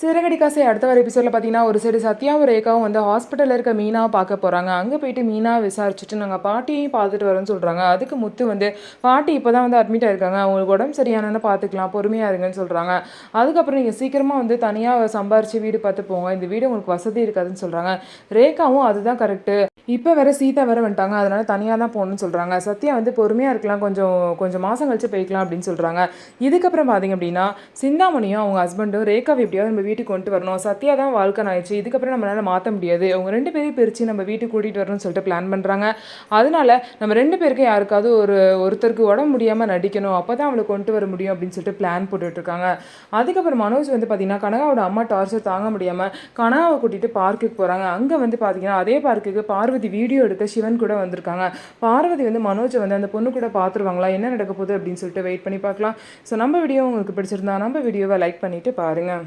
சிறகடிக்காசை அடுத்த வர எபிசோடில் பார்த்தீங்கன்னா ஒரு சைடு சத்யாவும் ரேகாவும் வந்து ஹாஸ்பிட்டலில் இருக்க மீனாவை பார்க்க போகிறாங்க. அங்கே போயிட்டு மீனா விசாரிச்சுட்டு நாங்கள் பாட்டியையும் பார்த்துட்டு வரோன்னு சொல்கிறாங்க. அதுக்கு முத்து வந்து பாட்டி இப்போ தான் வந்து அட்மிட் ஆயிருக்காங்க, அவங்களுக்கு உடம்பு சரியானன்னு பார்த்துக்கலாம், பொறுமையாக இருங்கன்னு சொல்கிறாங்க. அதுக்கப்புறம் நீங்கள் சீக்கிரமாக வந்து தனியாக சம்பாரித்து வீடு பார்த்து போங்க, இந்த வீடு உங்களுக்கு வசதி இருக்காதுன்னு சொல்கிறாங்க. ரேகாவும் அதுதான் கரெக்டு, இப்போ வேறு சீதா வேறு வந்துட்டாங்க, அதனால் தனியாக தான் போகணுன்னு சொல்கிறாங்க. சத்யா வந்து பொறுமையாக இருக்கலாம், கொஞ்சம் கொஞ்சம் மாதம் கழிச்சு போய்க்கலாம் அப்படின்னு சொல்கிறாங்க. இதுக்கப்புறம் பார்த்தீங்க அப்படின்னா சிந்தாமணியும் அவங்க ஹஸ்பண்டும் ரேகாவை எப்படியாவது நம்ம வீட்டுக்கு கொண்டு வரணும், சத்யா தான் வாழ்க்கை ஆயிடுச்சு, இதுக்கப்புறம் நம்மளால் மாற்ற முடியாது, அவங்க 2 பேரையும் பிரித்து நம்ம வீட்டுக்கு கூட்டிகிட்டு வரணும்னு சொல்லிட்டு பிளான் பண்ணுறாங்க. அதனால நம்ம 2 பேருக்கு யாருக்காவது ஒருத்தருக்கு உடம்பு முடியாமல் நடிக்கணும், அப்போ தான் அவளை கொண்டு வர முடியும் அப்படின்னு சொல்லிட்டு பிளான் போட்டுட்ருக்காங்க. அதுக்கப்புறம் மனோஜ் வந்து பார்த்திங்கன்னா கனகாவோட அம்மா டார்ச்சர் தாங்க முடியாமல் கனகாவை கூட்டிகிட்டு பார்க்குக்கு போகிறாங்க. அங்கே வந்து பார்த்திங்கன்னா அதே பார்க்குக்கு பார்வதி வீடியோ எடுக்க சிவன் கூட வந்திருக்காங்க. பார்வதி வந்து மனோஜை வந்து அந்த பொண்ணு கூட பார்த்துருவாங்களா, என்ன நடக்க போகுது அப்படின்னு சொல்லிட்டு வெயிட் பண்ணி பார்க்கலாம். ஸோ நம்ம வீடியோ உங்களுக்கு பிடிச்சிருந்தா நம்ம வீடியோவை லைக் பண்ணிவிட்டு பாருங்கள்.